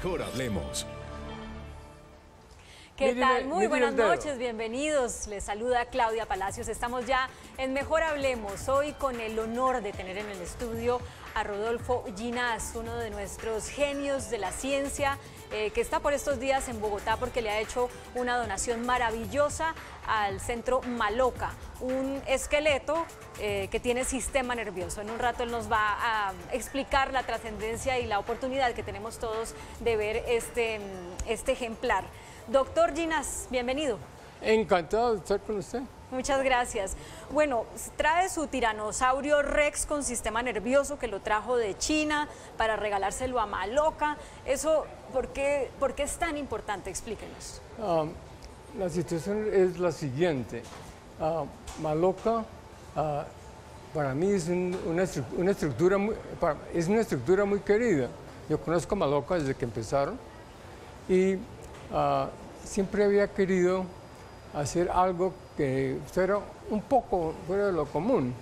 Mejor hablemos. ¿Qué tal? Muy buenas noches, bienvenidos. Les saluda Claudia Palacios. Estamos ya en Mejor Hablemos, hoy con el honor de tener en el estudio a Rodolfo Ginás, uno de nuestros genios de la ciencia, que está por estos días en Bogotá porque le ha hecho una donación maravillosa al centro Maloca, un esqueleto que tiene sistema nervioso. En un rato él nos va a explicar la trascendencia y la oportunidad que tenemos todos de ver este ejemplar. Doctor Ginás, bienvenido. Encantado de estar con usted. Muchas gracias. Bueno, trae su tiranosaurio Rex con sistema nervioso que lo trajo de China para regalárselo a Maloca. Eso, ¿por qué es tan importante? Explíquenos. La situación es la siguiente. Maloca para mí es una estructura muy querida. Yo conozco a Maloca desde que empezaron y siempre había querido hacer algo que fuera un poco fuera de lo común.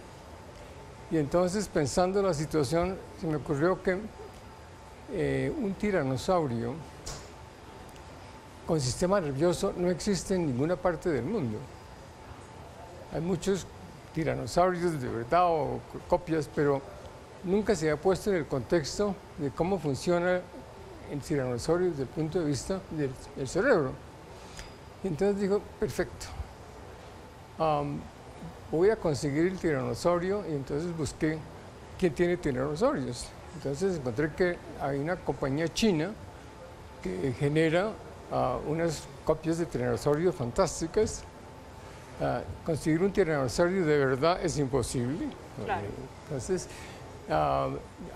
Y entonces, pensando en la situación, se me ocurrió que un tiranosaurio con sistema nervioso no existe en ninguna parte del mundo. Hay muchos tiranosaurios de verdad o copias, pero nunca se ha puesto en el contexto de cómo funciona el tiranosaurio desde el punto de vista del cerebro. Y entonces dijo, perfecto, voy a conseguir el tiranosaurio, y entonces busqué quién tiene tiranosaurios. Entonces encontré que hay una compañía china que genera unas copias de tiranosaurios fantásticas. Conseguir un tiranosaurio de verdad es imposible. Claro. Entonces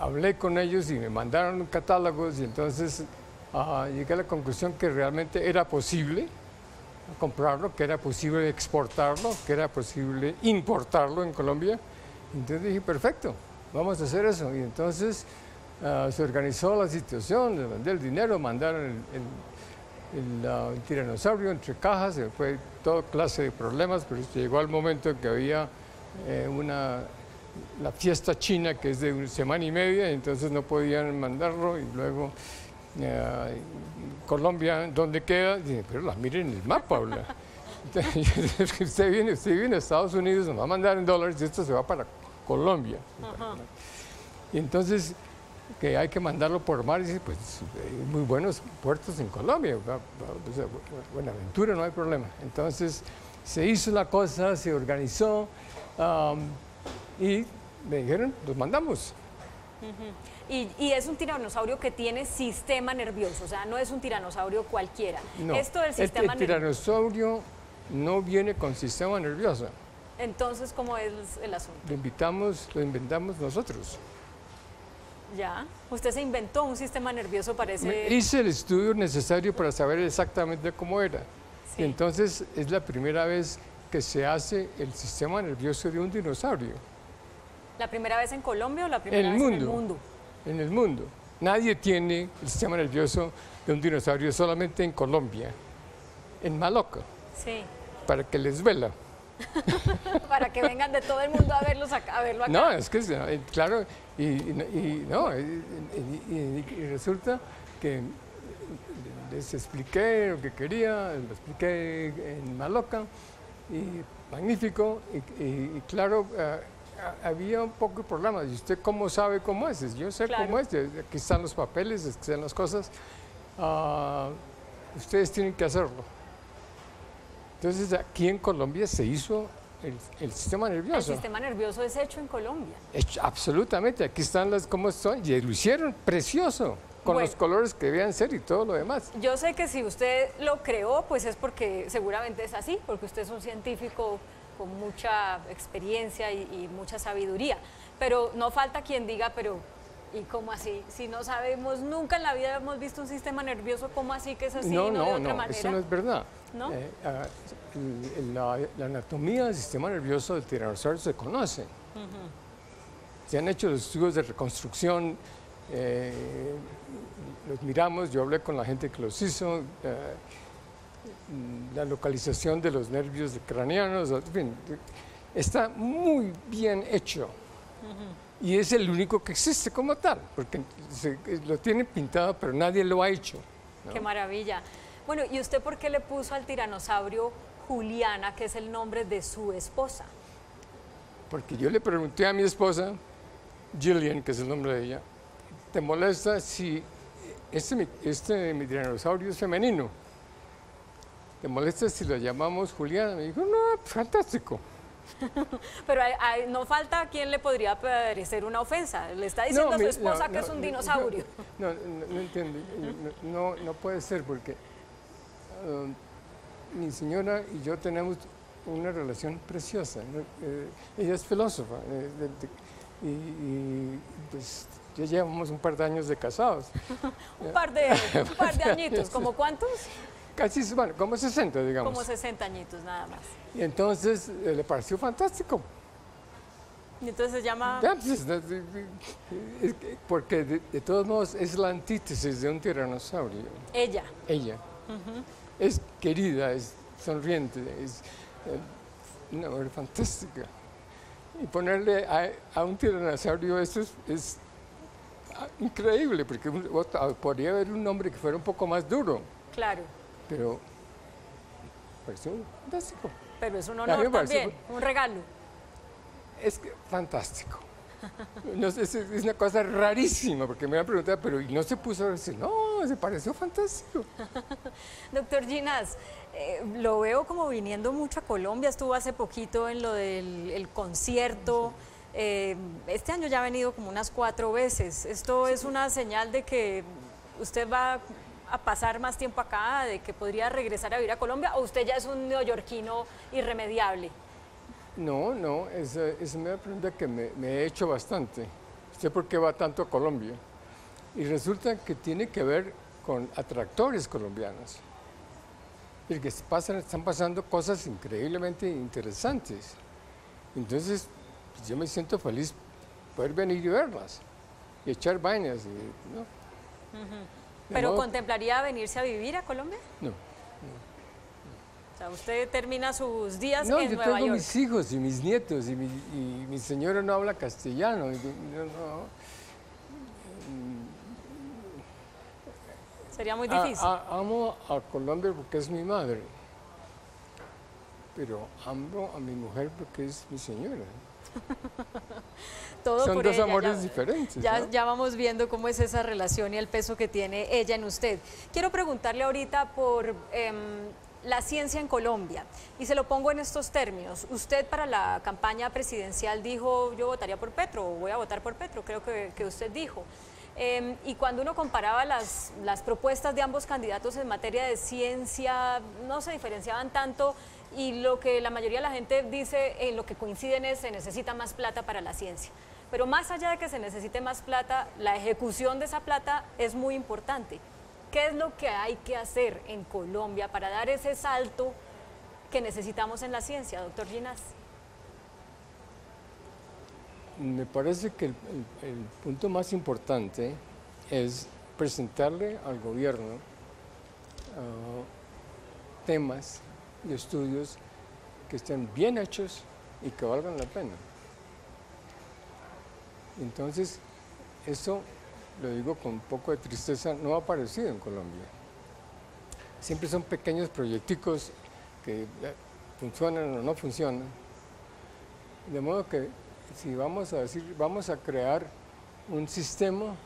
hablé con ellos y me mandaron catálogos y entonces llegué a la conclusión que realmente era posible comprarlo, que era posible exportarlo, que era posible importarlo en Colombia. Entonces dije, perfecto, vamos a hacer eso. Y entonces se organizó la situación, le mandé el dinero, mandaron el tiranosaurio entre cajas, se fue toda clase de problemas, pero llegó al momento en que había la fiesta china, que es de una semana y media, y entonces no podían mandarlo, y luego Colombia, ¿dónde queda? Dije, pero la miren en el mapa, usted viene a Estados Unidos, nos va a mandar en dólares y esto se va para Colombia. Y entonces, que hay que mandarlo por mar, y dice, pues hay muy buenos puertos en Colombia, Buenaventura, no hay problema. Entonces, se hizo la cosa, se organizó, y me dijeron, los mandamos. Y es un tiranosaurio que tiene sistema nervioso, o sea, no es un tiranosaurio cualquiera. No, Esto del sistema el tiranosaurio no viene con sistema nervioso. Entonces, ¿cómo es el asunto? Lo inventamos nosotros. Ya, usted se inventó un sistema nervioso, parece. Hice el estudio necesario para saber exactamente cómo era. Sí. Y entonces es la primera vez que se hace el sistema nervioso de un dinosaurio. ¿La primera vez en Colombia o la primera vez en el mundo? En el mundo. Nadie tiene el sistema nervioso de un dinosaurio, solamente en Colombia, en Maloca. Sí. Para que les duela. Para que vengan de todo el mundo a verlo acá. No, es que, claro, y resulta que les expliqué lo que quería, lo expliqué en Maloca, y magnífico, y claro, había un poco de problema. ¿Y usted cómo sabe cómo es? Yo sé claro. cómo es, aquí están los papeles, aquí están las cosas, ustedes tienen que hacerlo. Entonces aquí en Colombia se hizo el sistema nervioso. El sistema nervioso es hecho en Colombia. Absolutamente, aquí están las cómo son, y lo hicieron precioso, con los colores que debían ser y todo lo demás. Yo sé que si usted lo creó, pues es porque seguramente es así, porque usted es un científico con mucha experiencia y mucha sabiduría, pero no falta quien diga, pero ¿y cómo así? Si no sabemos, nunca en la vida hemos visto un sistema nervioso, ¿cómo así que es así, no de otra manera? Eso no es verdad. ¿No? La anatomía del sistema nervioso del tiranosaurio se conoce. Se han hecho los estudios de reconstrucción, los miramos, yo hablé con la gente que los hizo, la localización de los nervios craneanos, en fin, está muy bien hecho. Y es el único que existe como tal, porque lo tienen pintado, pero nadie lo ha hecho, ¿no? Qué maravilla. Bueno, ¿y usted por qué le puso al tiranosaurio Juliana, que es el nombre de su esposa? Porque yo le pregunté a mi esposa, Gillian, que es el nombre de ella, ¿te molesta si mi tiranosaurio es femenino? ¿Te molesta si lo llamamos Juliana? Me dijo, no, fantástico. Pero no falta a quien le podría parecer una ofensa. Le está diciendo a su esposa que es un dinosaurio. No entiendo. No puede ser porque mi señora y yo tenemos una relación preciosa. Ella es filósofa y pues ya llevamos un par de años de casados. un par de añitos, ¿como cuántos? Casi, bueno, como 60, digamos. Como 60 añitos, nada más. Y entonces le pareció fantástico. Y entonces se llama... Ya, pues, porque de todos modos es la antítesis de un tiranosaurio. Ella. Ella. Es querida, es sonriente, es una mujer fantástica. Y ponerle a un tiranosaurio eso es increíble, porque podría haber un nombre que fuera un poco más duro. Claro. Pero pareció fantástico. Pero es un honor también, un regalo. Es fantástico. No sé, es una cosa rarísima, porque me han preguntado, pero ¿y no se puso a decir? No, se pareció fantástico. Doctor Ginás, lo veo como viniendo mucho a Colombia, estuvo hace poquito en lo del concierto. Este año ya ha venido como unas 4 veces. ¿Esto es una señal de que usted va a pasar más tiempo acá, de que podría regresar a vivir a Colombia, o usted ya es un neoyorquino irremediable? No, esa es una pregunta que me he hecho bastante. ¿Usted por qué va tanto a Colombia? Y resulta que tiene que ver con atractores colombianos. Y que están pasando cosas increíblemente interesantes. Entonces, pues yo me siento feliz poder venir y verlas, y echar vainas, ¿no? ¿Pero contemplaría venirse a vivir a Colombia? No. O sea, usted termina sus días en yo Nueva tengo York. mis hijos y mis nietos, y mi señora no habla castellano. Sería muy difícil. Amo a Colombia porque es mi madre, pero amo a mi mujer porque es mi señora. Todo Son por dos ella, amores diferentes. ¿No? Ya vamos viendo cómo es esa relación y el peso que tiene ella en usted. Quiero preguntarle ahorita por la ciencia en Colombia, y se lo pongo en estos términos. Usted para la campaña presidencial dijo, yo votaría por Petro, o voy a votar por Petro, creo que usted dijo. Y cuando uno comparaba las propuestas de ambos candidatos en materia de ciencia, no se diferenciaban tanto, y lo que la mayoría de la gente dice, en lo que coinciden es se necesita más plata para la ciencia. Pero más allá de que se necesite más plata, la ejecución de esa plata es muy importante. ¿Qué es lo que hay que hacer en Colombia para dar ese salto que necesitamos en la ciencia, doctor Ginás? Me parece que el punto más importante es presentarle al gobierno temas y estudios que estén bien hechos y que valgan la pena. Entonces, eso, lo digo con un poco de tristeza, no ha aparecido en Colombia. Siempre son pequeños proyecticos que funcionan o no funcionan. De modo que si vamos a crear un sistema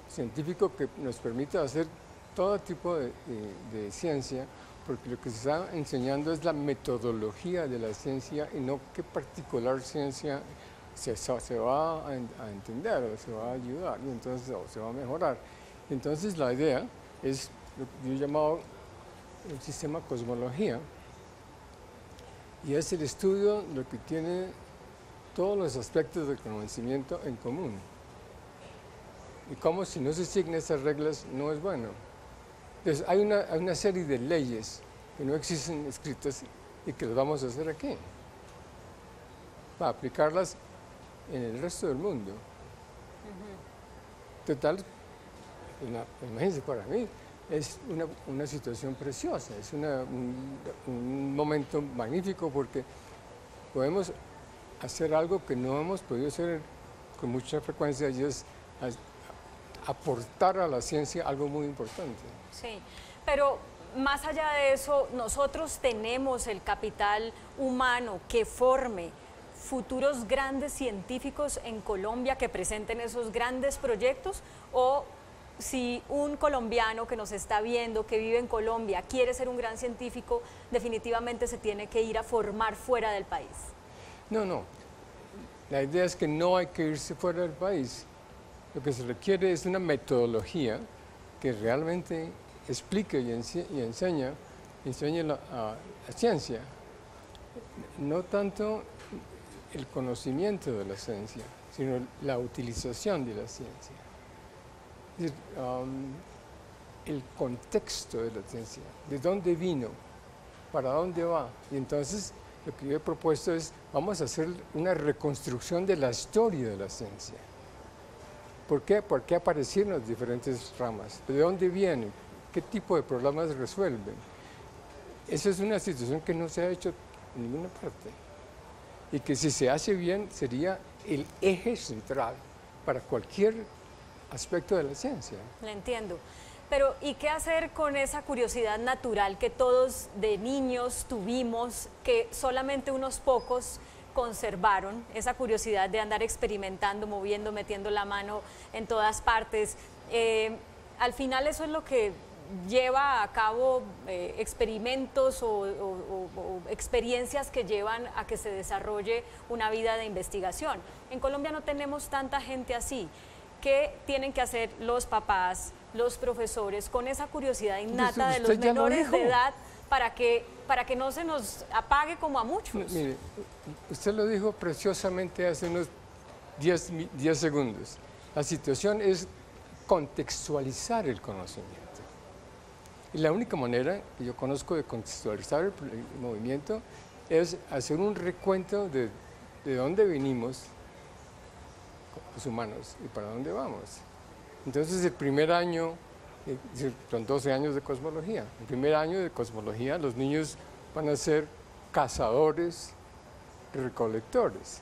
científico que nos permita hacer todo tipo de ciencia, porque lo que se está enseñando es la metodología de la ciencia y no qué particular ciencia se va a entender o se va a ayudar, y entonces, o se va a mejorar. Entonces la idea es lo que yo he llamado el sistema cosmología, y es el estudio de lo que tiene todos los aspectos del conocimiento en común. Y cómo si no se siguen esas reglas no es bueno. Entonces hay una serie de leyes que no existen escritas y que las vamos a hacer aquí, para aplicarlas en el resto del mundo. Total, imagínense, para mí es una situación preciosa, es un momento magnífico porque podemos hacer algo que no hemos podido hacer con mucha frecuencia y es aportar a la ciencia algo muy importante. Sí, pero más allá de eso, nosotros tenemos el capital humano que forme futuros grandes científicos en Colombia que presenten esos grandes proyectos, o si un colombiano que nos está viendo, que vive en Colombia, quiere ser un gran científico, definitivamente se tiene que ir a formar fuera del país. No, no. La idea es que no hay que irse fuera del país. Lo que se requiere es una metodología que realmente explique y enseñe la ciencia. No tanto el conocimiento de la ciencia, sino la utilización de la ciencia. Es decir, el contexto de la ciencia, de dónde vino, para dónde va. Y entonces lo que yo he propuesto es, vamos a hacer una reconstrucción de la historia de la ciencia. ¿Por qué? ¿Por qué aparecieron las diferentes ramas? ¿De dónde vienen? ¿Qué tipo de problemas resuelven? Esa es una situación que no se ha hecho en ninguna parte. Y que si se hace bien, sería el eje central para cualquier aspecto de la ciencia. Lo entiendo. Pero, ¿y qué hacer con esa curiosidad natural que todos de niños tuvimos, que solamente unos pocos conservaron? Esa curiosidad de andar experimentando, moviendo, metiendo la mano en todas partes. Al final eso es lo que lleva a cabo experimentos o experiencias que llevan a que se desarrolle una vida de investigación. En Colombia no tenemos tanta gente así. ¿Qué tienen que hacer los papás, los profesores, con esa curiosidad innata de los menores de edad para que no se nos apague como a muchos? Mire, usted lo dijo preciosamente hace unos 10 segundos. La situación es contextualizar el conocimiento. Y la única manera que yo conozco de contextualizar el movimiento es hacer un recuento de dónde venimos los humanos y para dónde vamos. Entonces el primer año, son 12 años de cosmología, el primer año de cosmología los niños van a ser cazadores, recolectores.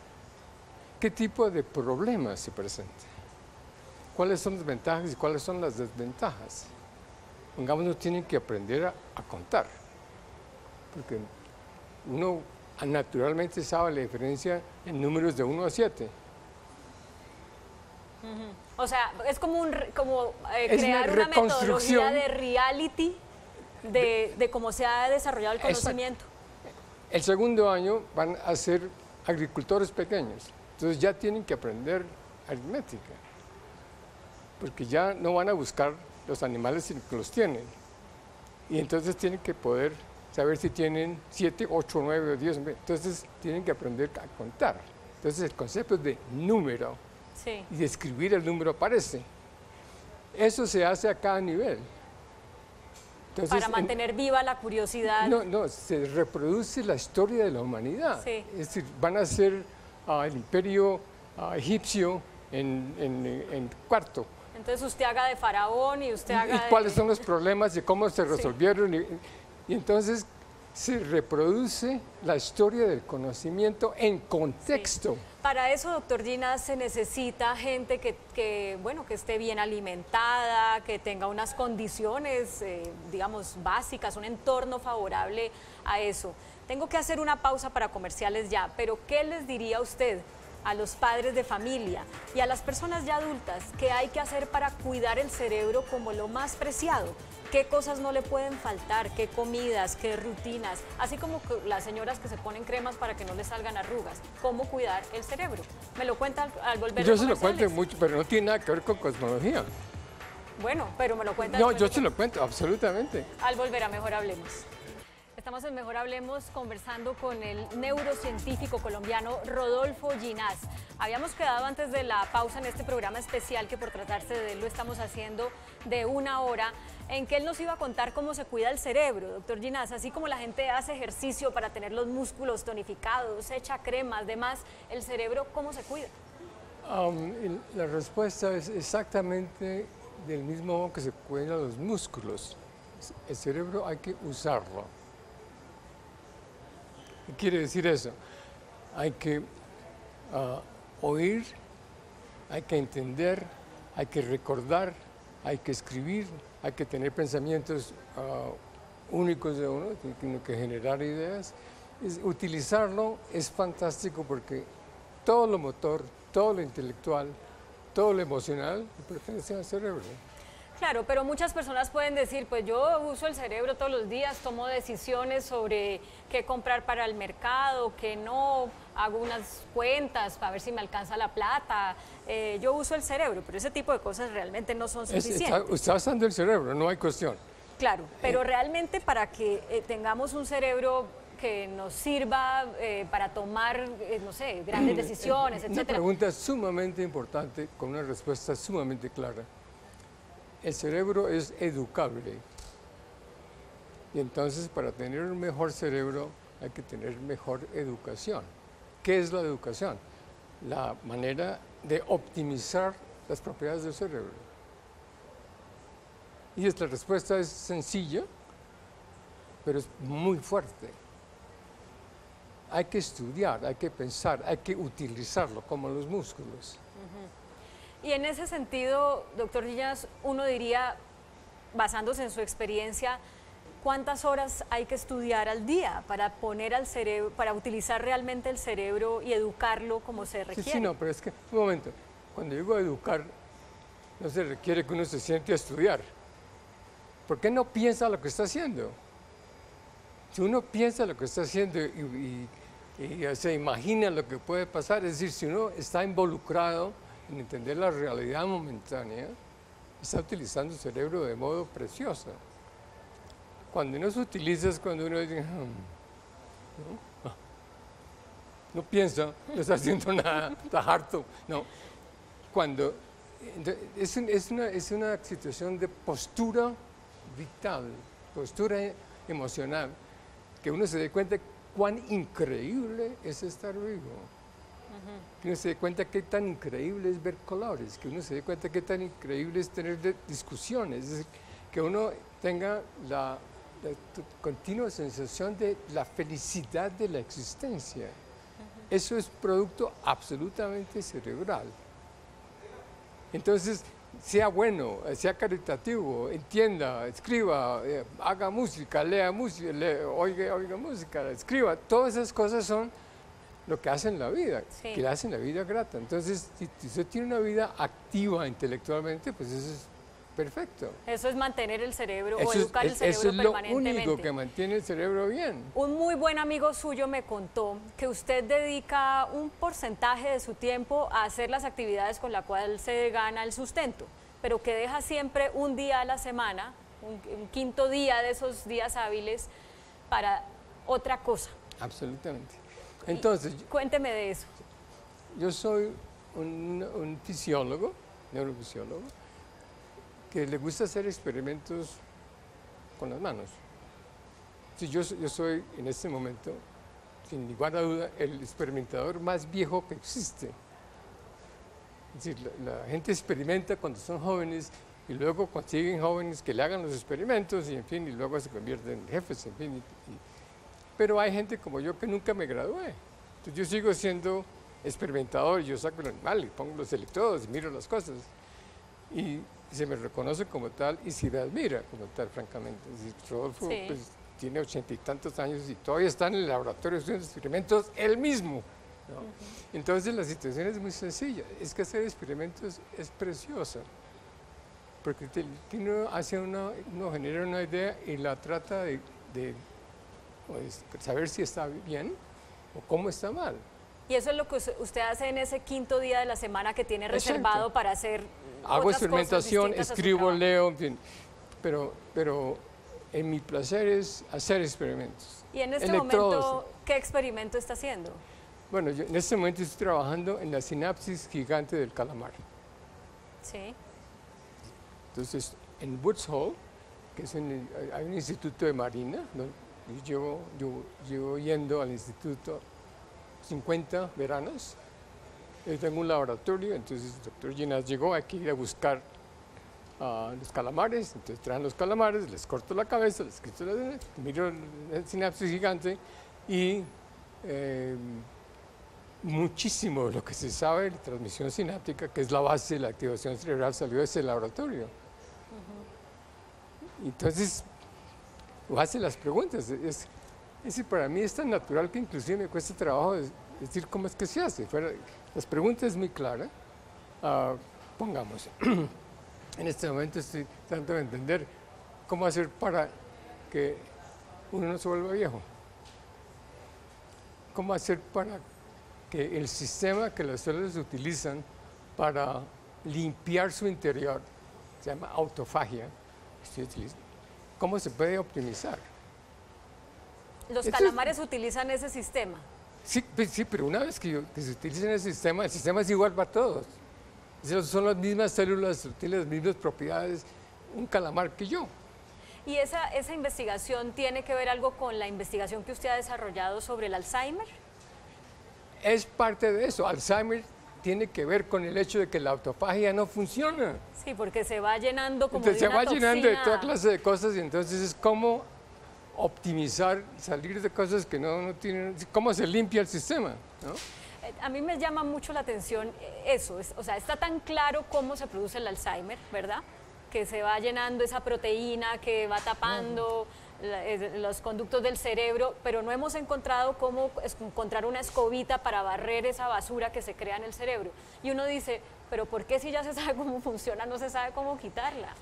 ¿Qué tipo de problemas se presentan? ¿Cuáles son las ventajas y cuáles son las desventajas? Pongamos, no tienen que aprender a contar, porque uno naturalmente sabe la diferencia en números de 1 a 7. O sea, es como crear una metodología de reality de cómo se ha desarrollado el conocimiento. Exacto. El segundo año van a ser agricultores pequeños, entonces ya tienen que aprender aritmética, porque ya no van a buscar los animales sino que los tienen. Y entonces tienen que poder saber si tienen 7, 8, 9 o 10. Entonces tienen que aprender a contar. Entonces el concepto de número. Sí. Y describir el número aparece. Eso se hace a cada nivel. Entonces, para mantener viva la curiosidad. No, se reproduce la historia de la humanidad. Sí. Es decir, van a ser el imperio egipcio en cuarto. Entonces usted haga de faraón y usted haga ¿Y cuáles son los problemas y cómo se resolvieron? Sí. Y entonces se reproduce la historia del conocimiento en contexto. Sí. Para eso, doctor Ginás, se necesita gente que esté bien alimentada, que tenga unas condiciones, digamos, básicas, un entorno favorable a eso. Tengo que hacer una pausa para comerciales ya, pero ¿qué les diría usted a los padres de familia y a las personas ya adultas que hay que hacer para cuidar el cerebro como lo más preciado? ¿Qué cosas no le pueden faltar? ¿Qué comidas? ¿Qué rutinas? Así como las señoras que se ponen cremas para que no les salgan arrugas. ¿Cómo cuidar el cerebro? ¿Me lo cuenta al volver? Yo se lo cuento mucho, pero no tiene nada que ver con cosmología. Bueno, pero me lo cuenta. No, yo se lo cuento, absolutamente. Al volver a Mejor Hablemos. Estamos en Mejor Hablemos conversando con el neurocientífico colombiano Rodolfo Ginás. Habíamos quedado antes de la pausa en este programa especial, que por tratarse de él lo estamos haciendo de 1 hora, en que él nos iba a contar cómo se cuida el cerebro. Doctor Ginás, así como la gente hace ejercicio para tener los músculos tonificados, echa cremas, demás, el cerebro, ¿cómo se cuida? La respuesta es exactamente del mismo modo que se cuidan los músculos. El cerebro hay que usarlo. ¿Qué quiere decir eso? Hay que oír hay que entender, hay que recordar, hay que escribir, hay que tener pensamientos únicos de uno, tiene que generar ideas. Utilizarlo es fantástico porque todo lo motor, todo lo intelectual, todo lo emocional pertenece al cerebro. Claro, pero muchas personas pueden decir, pues yo uso el cerebro todos los días, tomo decisiones sobre qué comprar para el mercado, qué no, hago unas cuentas para ver si me alcanza la plata. Yo uso el cerebro, pero ese tipo de cosas realmente no son suficientes. Está usando el cerebro, no hay cuestión. Claro, pero realmente para que tengamos un cerebro que nos sirva para tomar, no sé, grandes decisiones, etc. Una pregunta sumamente importante con una respuesta sumamente clara. El cerebro es educable y entonces para tener un mejor cerebro hay que tener mejor educación. ¿Qué es la educación? La manera de optimizar las propiedades del cerebro. Y esta respuesta es sencilla, pero es muy fuerte. Hay que estudiar, hay que pensar, hay que utilizarlo como los músculos. Y en ese sentido, doctor Ginas, uno diría, basándose en su experiencia, ¿cuántas horas hay que estudiar al día para poner al cerebro, para utilizar realmente el cerebro y educarlo como se requiere? Sí, no, pero es que, un momento, cuando digo educar, no se requiere que uno se siente a estudiar. ¿Por qué no piensa lo que está haciendo? Si uno piensa lo que está haciendo y se imagina lo que puede pasar, es decir, si uno está involucrado en entender la realidad momentánea, está utilizando el cerebro de modo precioso. Cuando no se utiliza es cuando uno dice, no piensa, no está haciendo nada, está harto. No. Cuando, es una situación de postura vital, postura emocional, que uno se dé cuenta cuán increíble es estar vivo. Que uno se dé cuenta qué tan increíble es ver colores, que uno se dé cuenta qué tan increíble es tener discusiones, es decir, que uno tenga la continua sensación de la felicidad de la existencia. Eso es producto absolutamente cerebral. Entonces, sea bueno, sea caritativo, entienda, escriba, haga música, lea música, oiga música, escriba. Todas esas cosas son lo que hacen la vida, sí, que hacen la vida grata. Entonces, si usted tiene una vida activa intelectualmente, pues eso es perfecto. Eso es mantener el cerebro o educar el cerebro permanentemente. Eso es lo permanentemente. único que mantiene el cerebro bien. Un muy buen amigo suyo me contó que usted dedica un porcentaje de su tiempo a hacer las actividades con las cuales se gana el sustento, pero que deja siempre un día a la semana, un quinto día de esos días hábiles para otra cosa. Absolutamente. Entonces, cuénteme de eso. Yo soy un fisiólogo, neurofisiólogo, que le gusta hacer experimentos con las manos. Sí, yo soy en este momento, sin ninguna duda, el experimentador más viejo que existe. Es decir, la gente experimenta cuando son jóvenes y luego consiguen jóvenes que le hagan los experimentos y en fin, y luego se convierten en jefes, en fin. Pero hay gente como yo que nunca me gradué. Entonces yo sigo siendo experimentador, yo saco el animal y pongo los electrodos y miro las cosas. Y se me reconoce como tal y se me admira como tal, francamente. Es decir, Rodolfo sí, pues, tiene 80 y tantos años y todavía está en el laboratorio haciendo experimentos él mismo, ¿no? Entonces la situación es muy sencilla, es que hacer experimentos es precioso, porque uno genera una idea y la trata de pues, saber si está bien o cómo está mal. Y eso es lo que usted hace en ese quinto día de la semana que tiene reservado. Exacto. Para hacer hago experimentación, escribo, leo, en fin, pero en mi placer es hacer experimentos. ¿Y en este momento qué experimento está haciendo? Bueno, yo en este momento estoy trabajando en la sinapsis gigante del calamar. Sí. Entonces, en Woods Hole, que es hay un instituto de marina, donde yo llevo yendo al instituto 50 veranos. Yo tengo un laboratorio, entonces el doctor Ginas llegó aquí a buscar los calamares, entonces traen los calamares, les corto la cabeza, les quito miro el sinapsis gigante y muchísimo de lo que se sabe de la transmisión sináptica, que es la base de la activación cerebral, salió de ese laboratorio. Entonces, hace las preguntas. Para mí es tan natural que inclusive me cuesta trabajo decir cómo es que se hace. Las preguntas es muy clara. Pongamos, en este momento estoy tratando de entender cómo hacer para que uno no se vuelva viejo. ¿Cómo hacer para que el sistema que las células utilizan para limpiar su interior, se llama autofagia, cómo se puede optimizar? Los calamares utilizan ese sistema. Sí, pero una vez que se utiliza el sistema es igual para todos. Son las mismas células, tienen las mismas propiedades un calamar que yo. ¿Y esa investigación tiene que ver algo con la investigación que usted ha desarrollado sobre el Alzheimer? Es parte de eso. Alzheimer tiene que ver con el hecho de que la autofagia no funciona. Sí, porque se va llenando como entonces, de una se va llenando de toda toxina. clase de cosas y entonces es cómo optimizar, salir de cosas que no tienen, cómo se limpia el sistema, ¿no? A mí me llama mucho la atención eso, o sea, está tan claro cómo se produce el Alzheimer, ¿verdad? Que se va llenando esa proteína que va tapando los conductos del cerebro, pero no hemos encontrado cómo encontrar una escobita para barrer esa basura que se crea en el cerebro. Y uno dice, pero ¿por qué si ya se sabe cómo funciona, no se sabe cómo quitarla?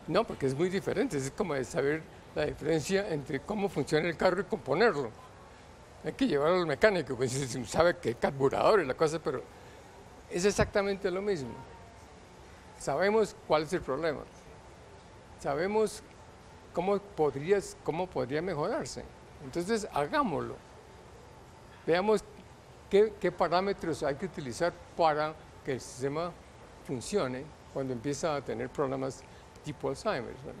No, porque es muy diferente, es como de saber la diferencia entre cómo funciona el carro y componerlo. Hay que llevarlo al mecánico, pues sabe que carburador es la cosa, pero es exactamente lo mismo. Sabemos cuál es el problema. Sabemos cómo podría mejorarse. Entonces, hagámoslo. Veamos qué parámetros hay que utilizar para que el sistema funcione cuando empieza a tener problemas tipo Alzheimer, ¿no?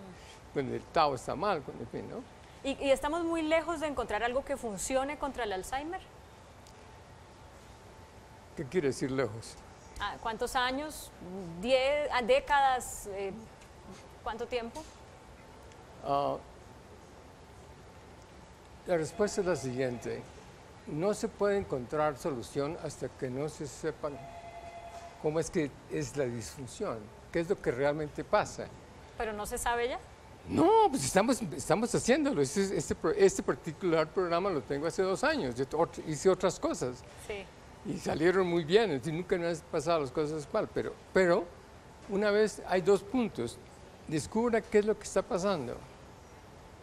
Cuando el tau está mal, en fin, ¿no? ¿Y estamos muy lejos de encontrar algo que funcione contra el Alzheimer? ¿Qué quiere decir lejos? ¿Cuántos años? ¿10 décadas? ¿Cuánto tiempo? La respuesta es la siguiente. No se puede encontrar solución hasta que no se sepan cómo es que es la disfunción, qué es lo que realmente pasa. ¿Pero no se sabe ya? No, pues estamos haciéndolo. Este particular programa lo tengo hace 2 años. Hice otras cosas. Sí. Y salieron muy bien. Es decir, nunca me han pasado las cosas mal. Pero una vez hay 2 puntos. Descubra qué es lo que está pasando.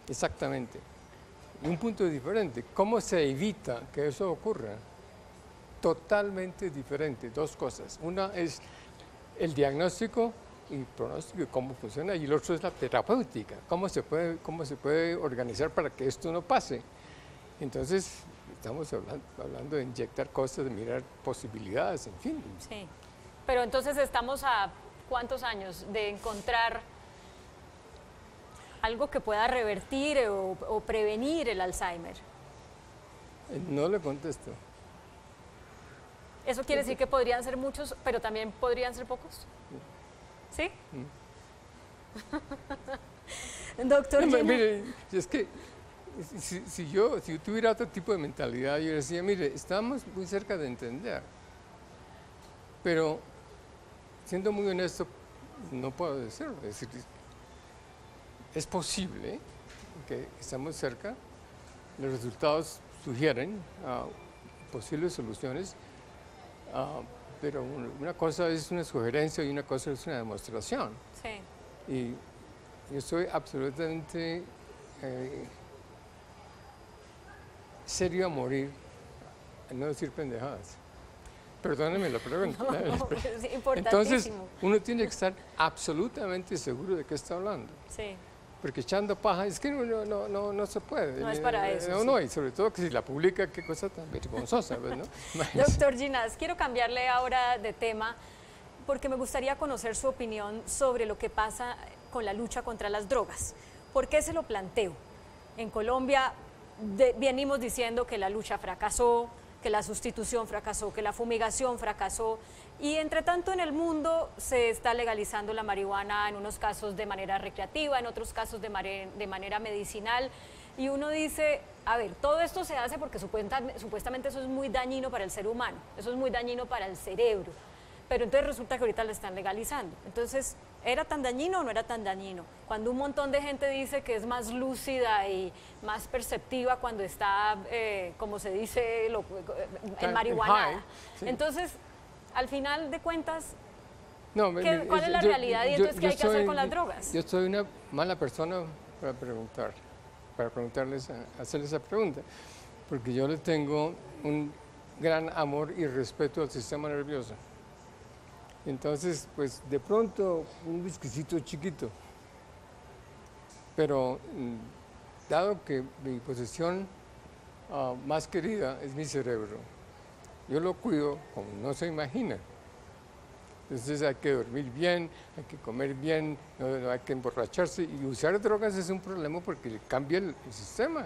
Exactamente. Y un punto diferente. ¿Cómo se evita que eso ocurra? Totalmente diferente. 2 cosas. Una es el diagnóstico y pronóstico y cómo funciona, y el otro es la terapéutica, cómo se puede organizar para que esto no pase. Entonces, estamos hablando de inyectar cosas, de mirar posibilidades, en fin. Sí, pero entonces estamos a ¿cuántos años de encontrar algo que pueda revertir o prevenir el Alzheimer? No le contesto. ¿Eso quiere decir que podrían ser muchos, pero también podrían ser pocos? ¿Sí? Doctor Gina. Mire, es que si yo tuviera otro tipo de mentalidad, yo decía, mire, estamos muy cerca de entender, pero siendo muy honesto, no puedo decirlo. Es decir, es posible que estamos cerca, los resultados sugieren posibles soluciones, pero una cosa es una sugerencia y una cosa es una demostración. Sí. Y yo estoy absolutamente serio a morir, a no decir pendejadas. Perdóneme la pregunta. No, es importantísimo. Entonces, uno tiene que estar absolutamente seguro de qué está hablando. Sí. Porque echando paja, es que no se puede. No es para eso. No, y sobre todo que si la publica, qué cosa tan vergonzosa, ¿no? Doctor Ginás, quiero cambiarle ahora de tema porque me gustaría conocer su opinión sobre lo que pasa con la lucha contra las drogas. ¿Por qué se lo planteo? En Colombia venimos diciendo que la lucha fracasó, que la sustitución fracasó, que la fumigación fracasó, y entre tanto en el mundo se está legalizando la marihuana en unos casos de manera recreativa, en otros casos de manera medicinal. y uno dice, a ver, todo esto se hace porque supuestamente eso es muy dañino para el ser humano, eso es muy dañino para el cerebro, pero entonces resulta que ahorita lo están legalizando. Entonces, ¿era tan dañino o no era tan dañino? Cuando un montón de gente dice que es más lúcida y más perceptiva cuando está, como se dice, en marihuana. Sí. Entonces, al final de cuentas, no, ¿cuál es la realidad? Y entonces, ¿qué hay que hacer con las drogas? Yo soy una mala persona para hacerle esa pregunta, porque yo le tengo un gran amor y respeto al sistema nervioso. Entonces, pues de pronto un whiskycito chiquito, pero dado que mi posesión más querida es mi cerebro, yo lo cuido como no se imagina. Entonces hay que dormir bien, hay que comer bien, no hay que emborracharse, y usar drogas es un problema porque le cambia el sistema.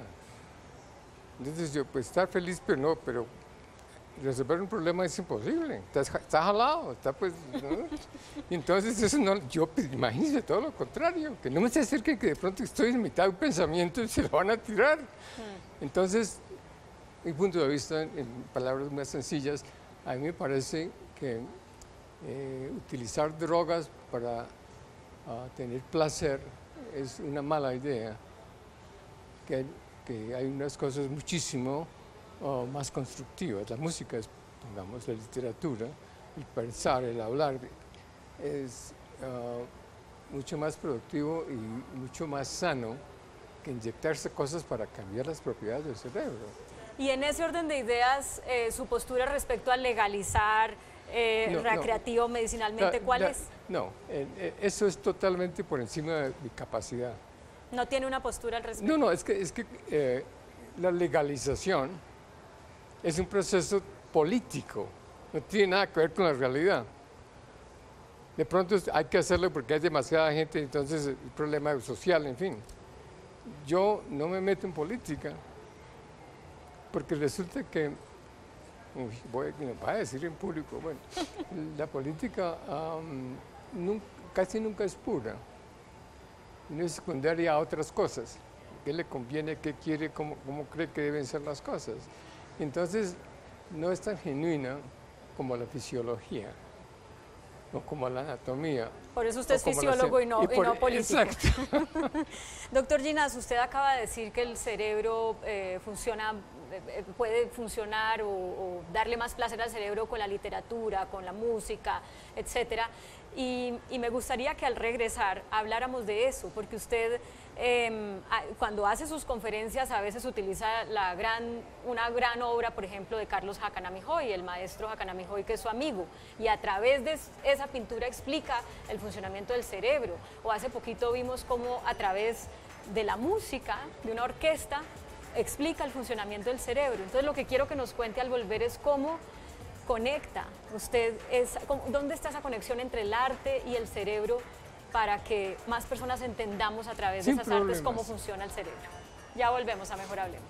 Entonces yo, pues estar feliz, pero resolver un problema es imposible, está jalado, está pues, ¿no? Y entonces eso no, yo pues, imagínense todo lo contrario, que no me se acerquen que de pronto estoy en mitad de un pensamiento y se lo van a tirar. Entonces, mi punto de vista, en palabras más sencillas, a mí me parece que utilizar drogas para tener placer es una mala idea, que hay unas cosas muchísimo más constructivas. La música es, digamos, la literatura, el pensar, el hablar, es mucho más productivo y mucho más sano que inyectarse cosas para cambiar las propiedades del cerebro. Y en ese orden de ideas, su postura respecto a legalizar recreativo, medicinalmente, ¿cuál es? No, eso es totalmente por encima de mi capacidad. ¿No tiene una postura al respecto? No, es que la legalización es un proceso político, no tiene nada que ver con la realidad. De pronto hay que hacerlo porque hay demasiada gente, entonces el problema social, en fin. Yo no me meto en política porque resulta que, voy a decir en público, bueno, la política casi nunca es pura, no es secundaria a otras cosas. ¿Qué le conviene, qué quiere, cómo cree que deben ser las cosas? Entonces, no es tan genuina como la fisiología o como la anatomía. Por eso usted es fisiólogo y no político. Exacto. Doctor Ginás, usted acaba de decir que el cerebro puede funcionar o darle más placer al cerebro con la literatura, con la música, etcétera. Y me gustaría que al regresar habláramos de eso, porque usted cuando hace sus conferencias a veces utiliza una gran obra, por ejemplo, de Carlos Jacanamijoy, el maestro Jacanamijoy, que es su amigo, y a través de esa pintura explica el funcionamiento del cerebro. O hace poquito vimos cómo a través de la música, de una orquesta, explica el funcionamiento del cerebro. Entonces lo que quiero que nos cuente al volver es cómo conecta usted, dónde está esa conexión entre el arte y el cerebro para que más personas entendamos a través de esas artes cómo funciona el cerebro. Ya volvemos a Mejor Hablemos.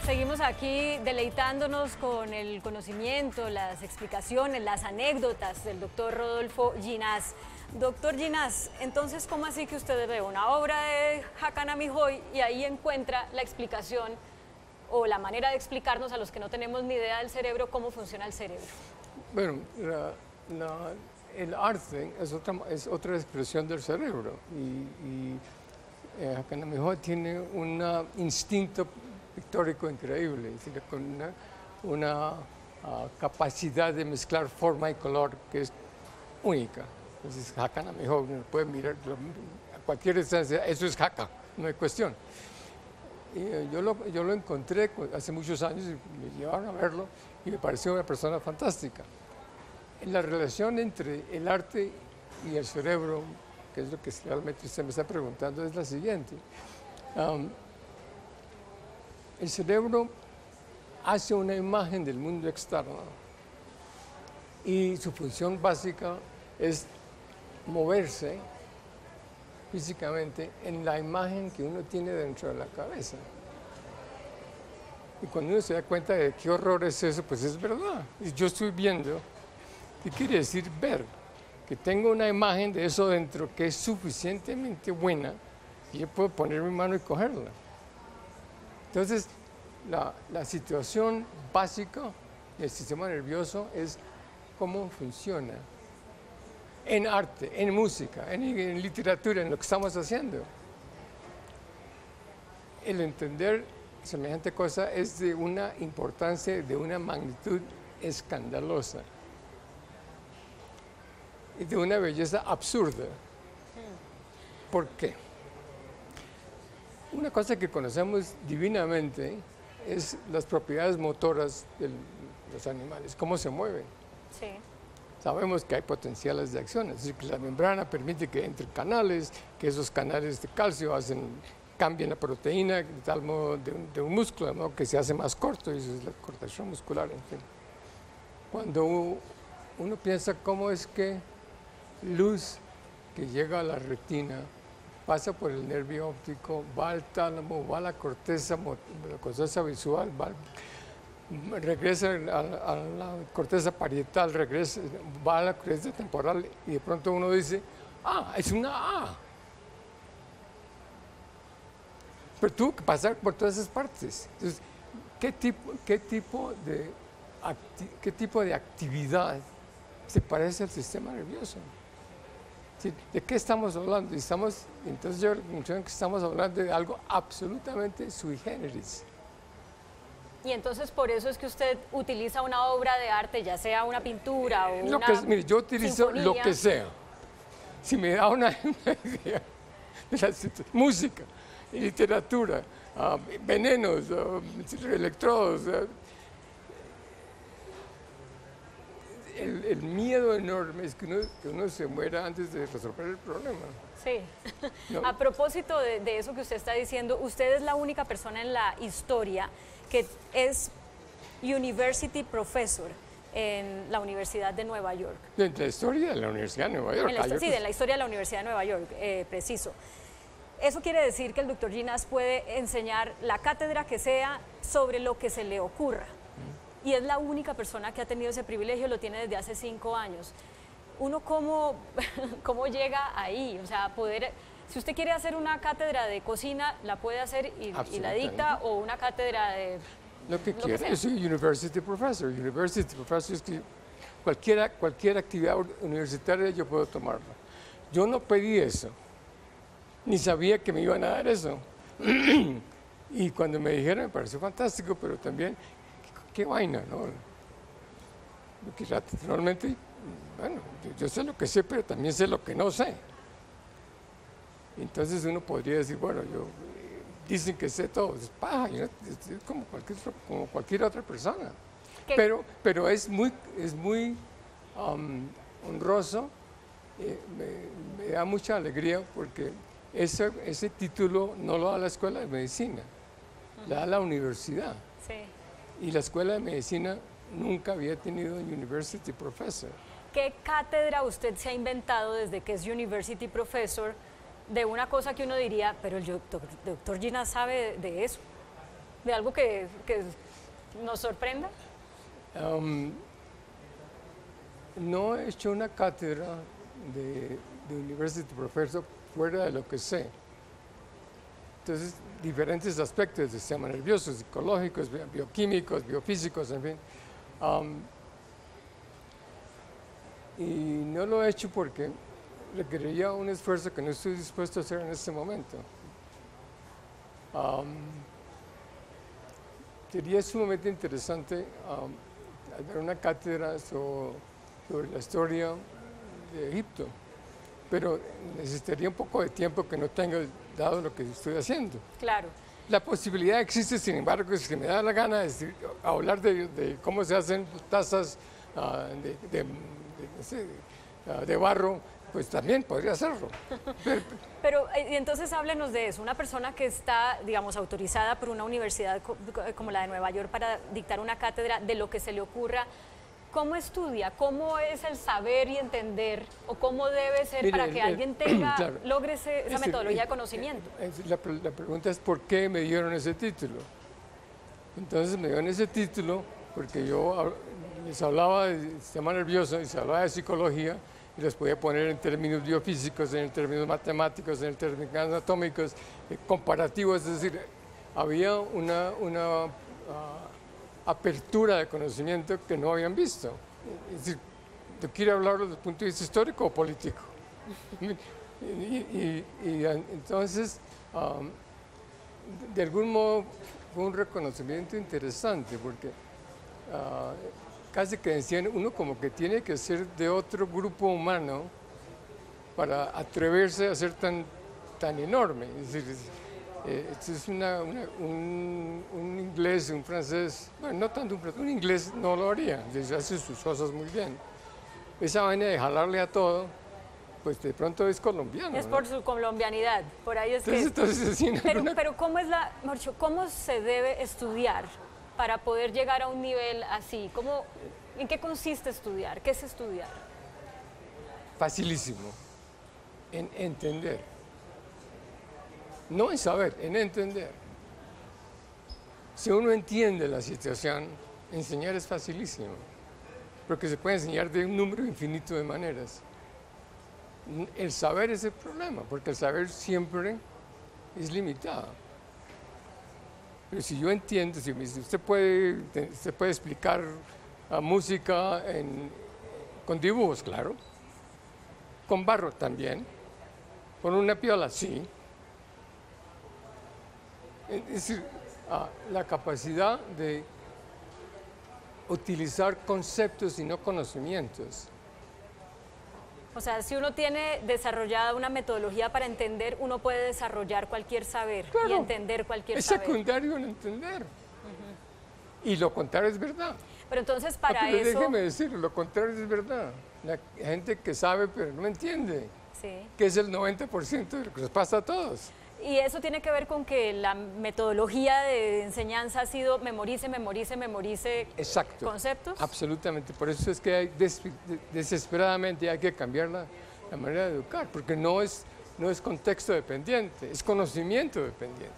Seguimos aquí deleitándonos con el conocimiento, las explicaciones, las anécdotas del doctor Rodolfo Ginás. Doctor Ginás, entonces, ¿cómo así que usted ve una obra de Jacanamijoy y ahí encuentra la explicación o la manera de explicarnos a los que no tenemos ni idea del cerebro cómo funciona el cerebro? Bueno, el arte es otra expresión del cerebro y Jacanamijoy tiene un instinto pictórico increíble, es decir, con una capacidad de mezclar forma y color que es única. Entonces, Jacanamijoy, pueden mirar a cualquier distancia, eso es Jaca, no hay cuestión. Y yo lo encontré hace muchos años y me llevaron a verlo y me pareció una persona fantástica. La relación entre el arte y el cerebro, que es lo que realmente usted me está preguntando, es la siguiente. El cerebro hace una imagen del mundo externo y su función básica es moverse físicamente en la imagen que uno tiene dentro de la cabeza. Y cuando uno se da cuenta de qué horror es eso, pues es verdad. Y yo estoy viendo, ¿qué quiere decir ver? Que tengo una imagen de eso dentro que es suficientemente buena y yo puedo poner mi mano y cogerla. Entonces, la situación básica del sistema nervioso es cómo funciona en arte, en música, en literatura, en lo que estamos haciendo. El entender semejante cosa es de una importancia, de una magnitud escandalosa y de una belleza absurda. ¿Por qué? Una cosa que conocemos divinamente es las propiedades motoras de los animales, cómo se mueven. Sí. Sabemos que hay potenciales de acción, es decir, que la membrana permite que entren canales, que esos canales de calcio cambian la proteína de tal modo de un músculo, ¿no?, que se hace más corto, y eso es la contracción muscular, en fin. Cuando uno piensa cómo es que luz que llega a la retina pasa por el nervio óptico, va al tálamo, va a la corteza visual, regresa a la corteza parietal, va a la corteza temporal, y de pronto uno dice, es una A. Pero tuvo que pasar por todas esas partes. Entonces, ¿qué tipo de actividad se parece al sistema nervioso? ¿Sí? ¿De qué estamos hablando? Entonces yo menciono que estamos hablando de algo absolutamente sui generis. Y entonces por eso es que usted utiliza una obra de arte, ya sea una pintura o mire, yo utilizo sinfonía. Lo que sea. Si me da una idea de la música, literatura, venenos, electrodos, el miedo enorme es que uno se muera antes de resolver el problema. Sí. ¿No? A propósito de eso que usted está diciendo, usted es la única persona en la historia que es University Professor en la Universidad de Nueva York. En la historia de la Universidad de Nueva York. Sí, en la historia de la Universidad de Nueva York, preciso. Eso quiere decir que el doctor Ginás puede enseñar la cátedra que sea sobre lo que se le ocurra. Y es la única persona que ha tenido ese privilegio, lo tiene desde hace 5 años. ¿Uno cómo llega ahí? O sea, si usted quiere hacer una cátedra de cocina, la puede hacer y la dicta, o una cátedra de... Lo que quiera. Yo soy University Professor. University Professor es que cualquier actividad universitaria yo puedo tomarla. Yo no pedí eso, ni sabía que me iban a dar eso. Y cuando me dijeron, me pareció fantástico, pero también... ¿Qué vaina, no? Porque realmente, bueno, yo sé lo que sé, pero también sé lo que no sé. Entonces uno podría decir, bueno, dicen que sé todo, es paja, es como cualquier otra persona. Pero es muy honroso, me da mucha alegría porque ese título no lo da la Escuela de Medicina, lo da la universidad. Sí. Y la Escuela de Medicina nunca había tenido University Professor. ¿Qué cátedra usted se ha inventado desde que es University Professor de una cosa que uno diría, pero el doctor Ginás sabe de eso? ¿De algo que nos sorprenda? No he hecho una cátedra de University Professor fuera de lo que sé. Entonces, diferentes aspectos del sistema nervioso, psicológicos, bioquímicos, biofísicos, en fin. Y no lo he hecho porque requeriría un esfuerzo que no estoy dispuesto a hacer en este momento. Sería sumamente interesante dar una cátedra sobre la historia de Egipto, pero necesitaría un poco de tiempo que no tengo dado lo que estoy haciendo. Claro. La posibilidad existe, sin embargo, si me da la gana de hablar de cómo se hacen tazas de barro, pues también podría hacerlo. Pero entonces háblenos de eso, una persona que está, digamos, autorizada por una universidad como la de Nueva York para dictar una cátedra de lo que se le ocurra, ¿cómo estudia? ¿Cómo es el saber y entender? ¿O cómo debe ser para que alguien logre esa metodología de conocimiento? La pregunta es ¿por qué me dieron ese título? Entonces me dieron ese título porque yo les hablaba del sistema nervioso y se hablaba de psicología y les podía poner en términos biofísicos, en términos matemáticos, en términos anatómicos, comparativos, es decir, había una apertura de conocimiento que no habían visto. Es decir, yo quiero hablarlo desde el punto de vista histórico o político. Entonces, de algún modo fue un reconocimiento interesante, porque casi que decían uno como que tiene que ser de otro grupo humano para atreverse a ser tan enorme. Es decir, esto es un inglés, un francés, bueno, no tanto un inglés no lo haría, hace sus cosas muy bien. Esa vaina de jalarle a todo, pues de pronto es colombiano. Es por su colombianidad, por ahí es entonces, que... Pero ¿cómo es Mauricio, cómo se debe estudiar para poder llegar a un nivel así? ¿En qué consiste estudiar? ¿Qué es estudiar? Facilísimo, en entender. No en saber, en entender. Si uno entiende la situación, enseñar es facilísimo, porque se puede enseñar de un número infinito de maneras. El saber es el problema, porque el saber siempre es limitado. Pero si yo entiendo, si usted puede explicar música con dibujos, claro, con barro también, con una piola, sí. Es decir, la capacidad de utilizar conceptos y no conocimientos. O sea, si uno tiene desarrollada una metodología para entender, uno puede desarrollar cualquier saber, claro, y entender cualquier saber. Es secundario en entender. Y lo contrario es verdad. Pero entonces para eso... Déjeme decirlo, lo contrario es verdad. La gente que sabe pero no entiende, sí, que es el 90% de lo que nos pasa a todos. Y eso tiene que ver con que la metodología de enseñanza ha sido memorice Exacto, conceptos. Absolutamente, por eso es que desesperadamente hay que cambiar la manera de educar, porque no es contexto dependiente, es conocimiento dependiente.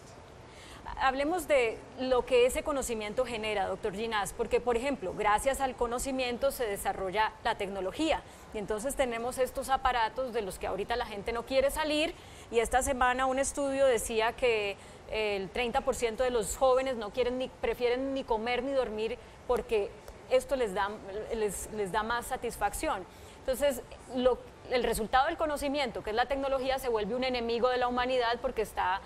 Hablemos de lo que ese conocimiento genera, doctor Ginás, porque, por ejemplo, gracias al conocimiento se desarrolla la tecnología y entonces tenemos estos aparatos de los que ahorita la gente no quiere salir, y esta semana un estudio decía que el 30% de los jóvenes prefieren ni comer ni dormir porque esto les da más satisfacción. Entonces, el resultado del conocimiento, que es la tecnología, se vuelve un enemigo de la humanidad porque está...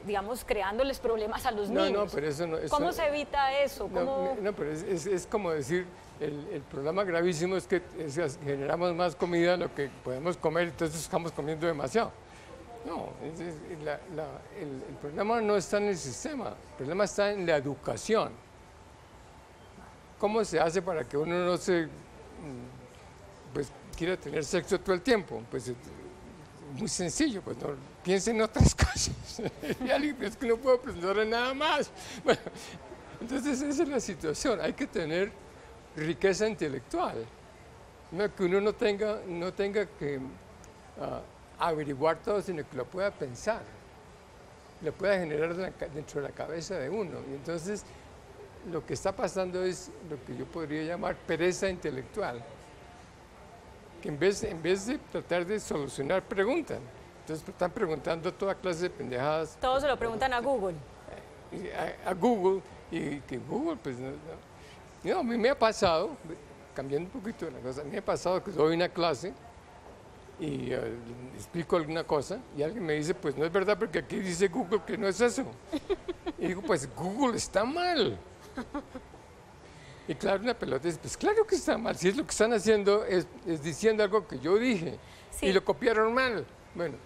digamos, creándoles problemas a los niños. No, pero eso no... ¿Cómo se evita eso? No, pero es como decir, el problema gravísimo es que generamos más comida de lo que podemos comer, entonces estamos comiendo demasiado. No, el problema no está en el sistema, el problema está en la educación. ¿Cómo se hace para que uno no quiera tener sexo todo el tiempo? Pues muy sencillo, pues no piensen en otras cosas. Y alguien piensa que no puedo aprender en nada más. Bueno, entonces esa es la situación. Hay que tener riqueza intelectual. No, que uno no tenga que averiguar todo, sino que lo pueda pensar. Lo pueda generar dentro de la cabeza de uno. Y entonces lo que está pasando es lo que yo podría llamar pereza intelectual. Que en vez de tratar de solucionar, preguntan. Entonces están preguntando toda clase de pendejadas. Todos se lo preguntan a Google. A Google, y que Google, pues no, a mí me ha pasado, cambiando un poquito de la cosa, a mí me ha pasado que doy una clase y explico alguna cosa y alguien me dice, pues no es verdad porque aquí dice Google que no es eso. Y digo, pues Google está mal. Y claro, una pelota dice, pues claro que está mal, si es lo que están haciendo es diciendo algo que yo dije, sí, y lo copiaron mal. Bueno.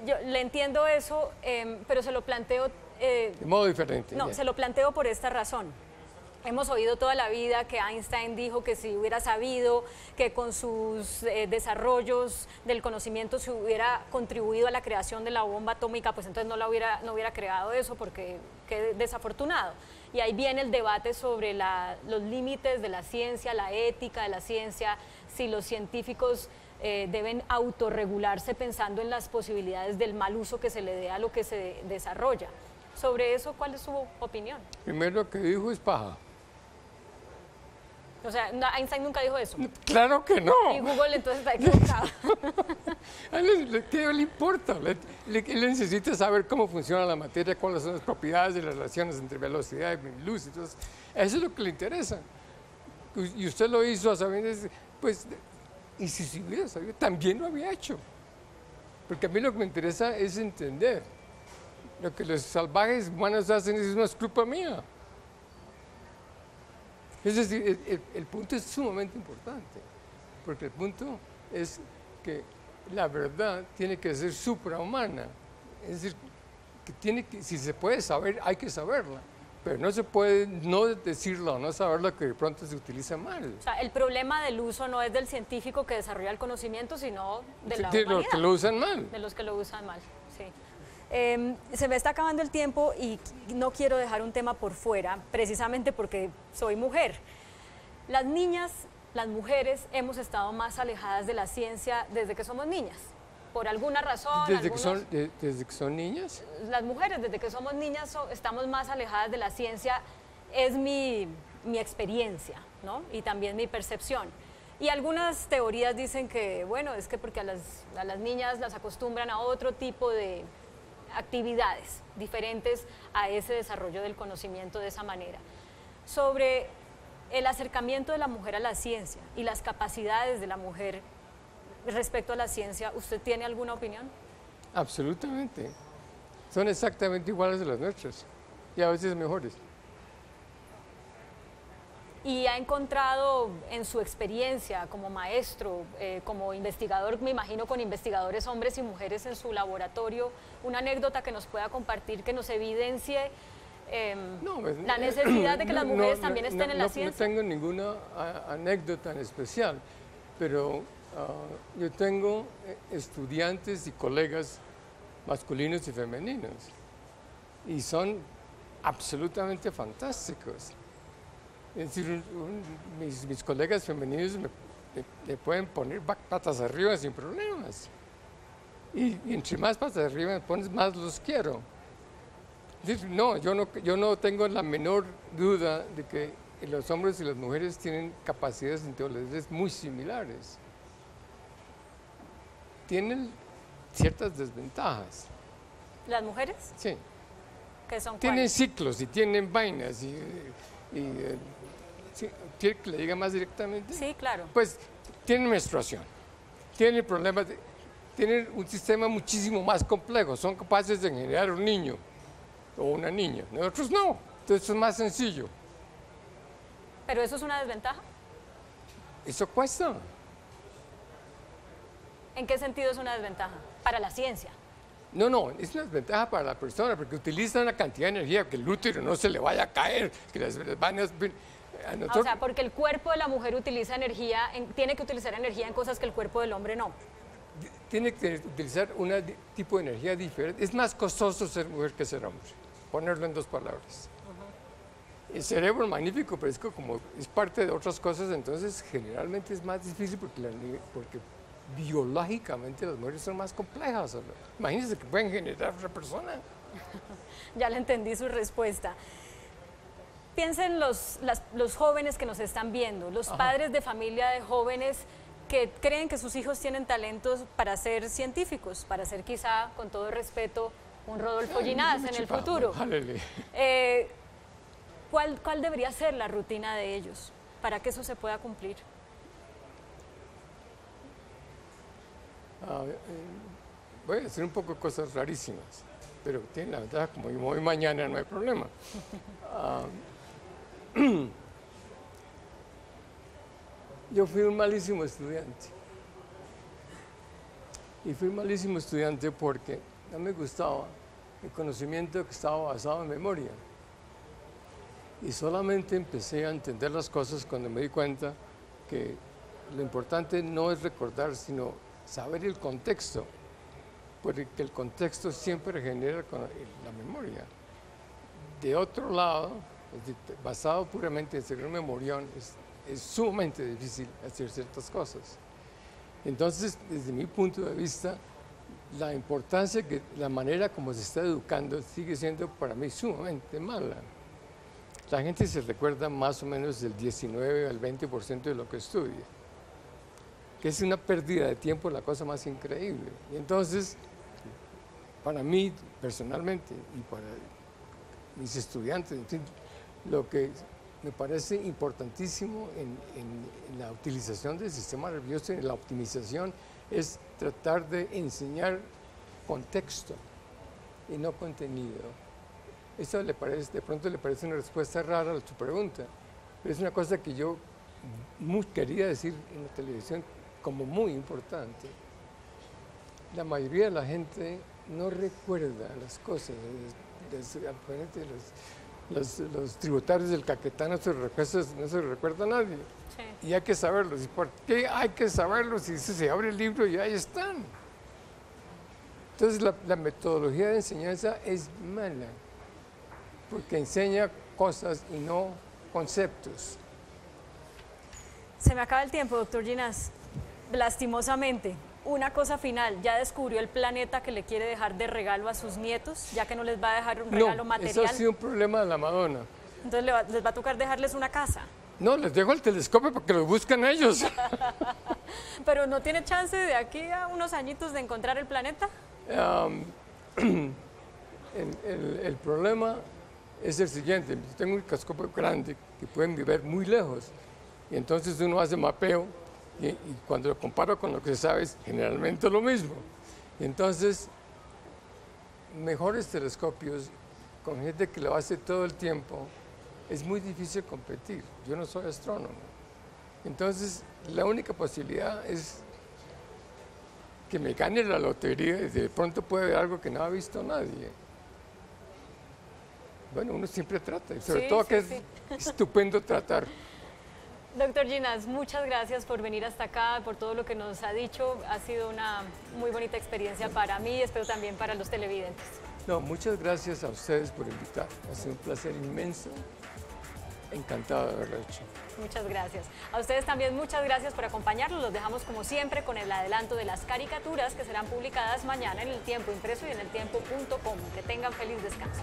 Yo le entiendo eso, pero se lo planteo... de modo diferente. No, se lo planteo por esta razón. Hemos oído toda la vida que Einstein dijo que si hubiera sabido que con sus desarrollos del conocimiento se hubiera contribuido a la creación de la bomba atómica, pues entonces no hubiera creado eso, porque qué desafortunado. Y ahí viene el debate sobre los límites de la ciencia, la ética de la ciencia, si los científicos deben autorregularse pensando en las posibilidades del mal uso que se le dé a lo que se desarrolla. Sobre eso, ¿cuál es su opinión? Primero lo que dijo es paja. O sea, Einstein nunca dijo eso. Claro que no. Y Google entonces está equivocado. A él, ¿qué le importa? Él necesita saber cómo funciona la materia, cuáles son las propiedades y las relaciones entre velocidad y luz. Entonces, eso es lo que le interesa. Y usted lo hizo a sabiendas, pues, y si hubiera sabido, también lo había hecho. Porque a mí lo que me interesa es entender. Lo que los salvajes humanos hacen es no es culpa mía. Es decir, el punto es sumamente importante, porque el punto es que la verdad tiene que ser suprahumana. Es decir, que si se puede saber, hay que saberla, pero no se puede no decirla o no saberla que de pronto se utiliza mal. O sea, el problema del uso no es del científico que desarrolla el conocimiento, sino de la de humanidad. los que lo usan mal. De los que lo usan mal, sí. Se me está acabando el tiempo y no quiero dejar un tema por fuera, precisamente porque soy mujer. Las niñas, las mujeres, hemos estado más alejadas de la ciencia desde que somos niñas. Por alguna razón. ¿Desde que son niñas? Las mujeres, desde que somos niñas, estamos más alejadas de la ciencia. Es mi experiencia, ¿no? Y también mi percepción. Y algunas teorías dicen que, bueno, es que porque a las niñas las acostumbran a otro tipo de actividades diferentes a ese desarrollo del conocimiento de esa manera. Sobre el acercamiento de la mujer a la ciencia y las capacidades de la mujer respecto a la ciencia, ¿usted tiene alguna opinión? Absolutamente. Son exactamente iguales a las nuestras y a veces mejores. ¿Y ha encontrado en su experiencia como maestro, como investigador, me imagino con investigadores hombres y mujeres en su laboratorio, una anécdota que nos pueda compartir, que nos evidencie la necesidad de que las mujeres también estén en la ciencia? No tengo ninguna anécdota en especial, pero yo tengo estudiantes y colegas masculinos y femeninos y son absolutamente fantásticos. Es decir, mis colegas femeninos me pueden poner patas arriba sin problemas. Y entre más patas arriba me pones, más los quiero. Es decir, no, yo no tengo la menor duda de que los hombres y las mujeres tienen capacidades intelectuales muy similares. Tienen ciertas desventajas. ¿Las mujeres? Sí. ¿Qué son Tienen cuáles? ciclos y tienen vainas sí, ¿quiere que le diga más directamente? Sí, claro. Pues tienen menstruación, tienen problemas, tienen un sistema muchísimo más complejo, son capaces de generar un niño o una niña, nosotros no, entonces es más sencillo. ¿Pero eso es una desventaja? Eso cuesta. ¿En qué sentido es una desventaja? Para la ciencia. No, es una desventaja para la persona porque utiliza una cantidad de energía que el útero no se le vaya a caer, que las vainas... O sea, porque el cuerpo de la mujer utiliza energía, tiene que utilizar energía en cosas que el cuerpo del hombre no. Tiene que utilizar un tipo de energía diferente. Es más costoso ser mujer que ser hombre, ponerlo en dos palabras. El cerebro es magnífico, pero es que como es parte de otras cosas, entonces generalmente es más difícil porque biológicamente las mujeres son más complejas. Imagínense que pueden generar otra persona. Ya le entendí su respuesta. Piensen los jóvenes que nos están viendo, los padres de familia de jóvenes que creen que sus hijos tienen talentos para ser científicos, para ser quizá, con todo respeto, un Rodolfo Ginás en el futuro. ¿Cuál debería ser la rutina de ellos para que eso se pueda cumplir? Voy a decir un poco cosas rarísimas, pero tiene la ventaja, como hoy mañana no hay problema. Yo fui un malísimo estudiante. Y fui un malísimo estudiante porque no me gustaba el conocimiento que estaba basado en memoria. Y solamente empecé a entender las cosas cuando me di cuenta que lo importante no es recordar, sino saber el contexto, porque el contexto siempre genera la memoria. De otro lado, basado puramente en ser un memorión, es sumamente difícil hacer ciertas cosas. Entonces, desde mi punto de vista, la importancia la manera como se está educando sigue siendo para mí sumamente mala. la gente se recuerda más o menos del 19 al 20% de lo que estudia, que es una pérdida de tiempo, la cosa más increíble. Y entonces, para mí personalmente y para mis estudiantes, en fin, lo que me parece importantísimo en la utilización del sistema nervioso y en la optimización es tratar de enseñar contexto y no contenido. Eso de pronto le parece una respuesta rara a tu pregunta, pero es una cosa que yo quería decir en la televisión como muy importante. La mayoría de la gente no recuerda las cosas, los tributarios del Caquetá no se recuerda a nadie. Sí. Y hay que saberlos. ¿Y por qué hay que saberlos? Si se abre el libro y ahí están. Entonces la metodología de enseñanza es mala, porque enseña cosas y no conceptos. Se me acaba el tiempo, doctor Ginás. Lastimosamente, una cosa final, ¿ya descubrió el planeta que le quiere dejar de regalo a sus nietos, ya que no les va a dejar un regalo material? Eso ha sido un problema de la Madonna. Entonces les va a tocar dejarles una casa. No, les dejo el telescopio para que lo busquen ellos. ¿Pero no tiene chance de aquí a unos añitos de encontrar el planeta? El problema es el siguiente: yo tengo un telescopio grande que pueden ver muy lejos, y entonces uno hace mapeo y cuando lo comparo con lo que se sabe es generalmente lo mismo. Y entonces, mejores telescopios con gente que lo hace todo el tiempo, es muy difícil competir. Yo no soy astrónomo. Entonces, la única posibilidad es que me gane la lotería y de pronto puede ver algo que no ha visto nadie. Bueno, uno siempre trata, y sobre todo que es estupendo tratar. Doctor Ginás, muchas gracias por venir hasta acá, por todo lo que nos ha dicho. Ha sido una muy bonita experiencia para mí y espero también para los televidentes. No, muchas gracias a ustedes por invitar. Ha sido un placer inmenso. Encantado de haberlo hecho. Muchas gracias. A ustedes también muchas gracias por acompañarnos. Los dejamos como siempre con el adelanto de las caricaturas que serán publicadas mañana en El Tiempo Impreso y en eltiempo.com. Que tengan feliz descanso.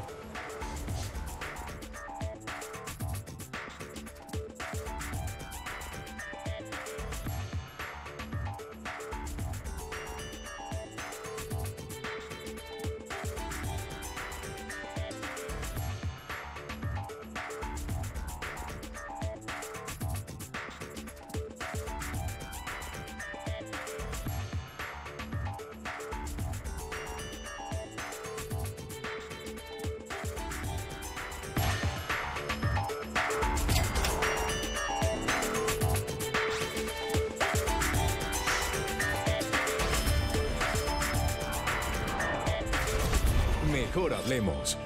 Mejor hablemos.